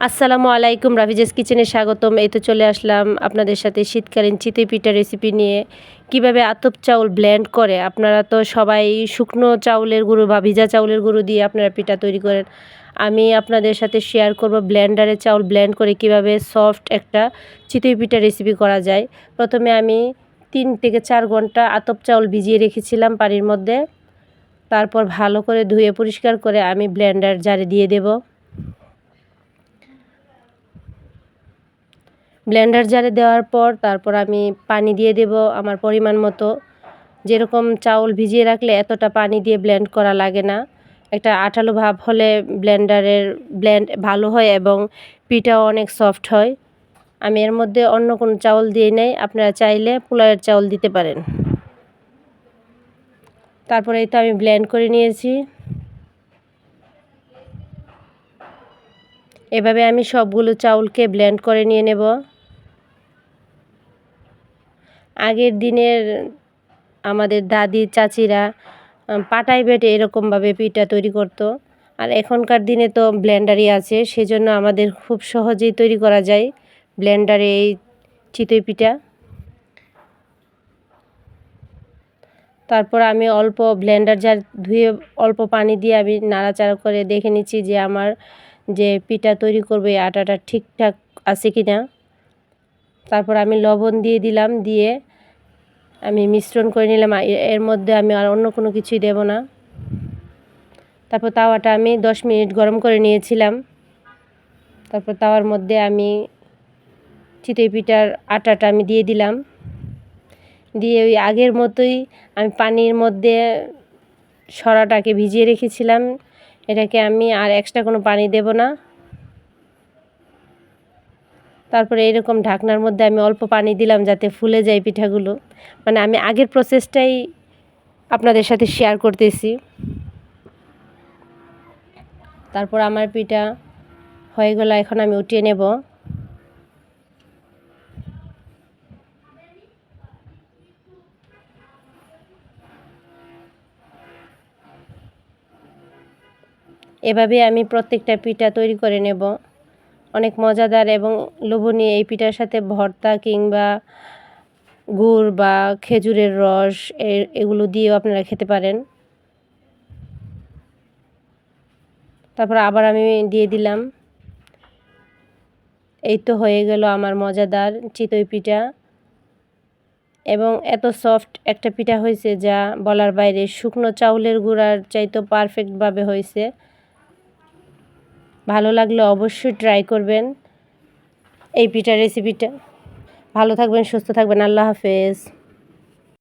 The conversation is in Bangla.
আসসালামু আলাইকুম, রাফিজাস কিচেনে স্বাগতম। এই তো চলে আসলাম আপনাদের সাথে শীতকালীন চিতই পিঠা রেসিপি নিয়ে। কিভাবে আতপ চাউল ব্লেন্ড করে, আপনারা তো সবাই শুকনো চাউলের গুঁড়ো বা ভিজা চাউলের গুঁড়ো দিয়ে আপনারা পিঠা তৈরি করেন। আমি আপনাদের সাথে শেয়ার করব ব্লেন্ডারে চাউল ব্লেন্ড করে কিভাবে সফট একটা চিতই পিঠা রেসিপি করা যায়। প্রথমে আমি 3 থেকে 4 ঘন্টা আতপ চাউল ভিজিয়ে রেখেছিলাম পানির মধ্যে। তারপর ভালো করে ধুয়ে পরিষ্কার করে আমি ব্লেন্ডার জারে দিয়ে দেব। ব্লেন্ডার জারে দেওয়ার পর তারপর আমি পানি দিয়ে দেব আমার পরিমাণ মতো। যেরকম চাউল ভিজিয়ে রাখলে এতটা পানি দিয়ে ব্লেন্ড করা লাগে না। একটা আঠালো ভাব হলে ব্লেন্ড ভালো হয় এবং পিঠাও অনেক সফট হয়। আমি এর মধ্যে অন্য কোনো চাউল দিয়ে নেই, আপনারা চাইলে পোলাওয়ের চাউল দিতে পারেন। তারপরে এই তো আমি ব্লেন্ড করে নিয়েছি। এভাবে আমি সবগুলো চাউলকে ব্লেন্ড করে নিয়ে নেব। আগের দিনের আমাদের দাদি চাচিরা পাটায় বেটে এরকমভাবে পিঠা তৈরি করতো। আর এখনকার দিনে তো ব্লেন্ডারই আছে, সেজন্য আমাদের খুব সহজেই তৈরি করা যায় ব্লেন্ডারে এই চিতই পিঠা। তারপর আমি অল্প ব্লেন্ডার জার ধুয়ে অল্প পানি দিয়ে আমি নাড়াচাড়া করে দেখে নিচ্ছি যে আমার যে পিঠা তৈরি করবে এই আটাটা ঠিকঠাক আছে কি না। তারপর আমি লবণ দিয়ে দিলাম, দিয়ে আমি মিশ্রণ করে নিলাম। এর মধ্যে আমি আর অন্য কোনো কিছুই দেব না। তারপর তাওয়াটা আমি 10 মিনিট গরম করে নিয়েছিলাম। তারপর তাওয়ার মধ্যে আমি চিতই পিঠার আটাটা আমি দিয়ে দিলাম। দিয়ে ওই আগের মতোই আমি পানির মধ্যে সরাটাকে ভিজিয়ে রেখেছিলাম, এটাকে আমি আর এক্সট্রা কোনো পানি দেব না। তারপরে এরকম ঢাকনার মধ্যে আমি অল্প পানি দিলাম যাতে ফুলে যায় পিঠাগুলো। মানে আমি আগের প্রসেসটাই আপনাদের সাথে শেয়ার করতেছি। তারপর আমার পিঠা হয়ে গেল, এখন আমি উঠিয়ে নেব। এভাবে আমি প্রত্যেকটা পিঠা তৈরি করে নেব। অনেক মজাদার এবং লোভনীয় এই পিঠার সাথে ভর্তা কিংবা গুড় বা খেজুরের রস এগুলো দিয়েও আপনারা খেতে পারেন। তারপর আবার আমি দিয়ে দিলাম। এই তো হয়ে গেল আমার মজাদার চিতই পিঠা, এবং এত সফট একটা পিঠা হয়েছে যা বলার বাইরে। শুকনো চাউলের গুঁড়ার চাইতেও পারফেক্টভাবে হয়েছে। ভালো লাগলে অবশ্যই ট্রাই করবেন এই পিঠার রেসিপিটা। ভালো থাকবেন, সুস্থ থাকবেন। আল্লাহ হাফেজ।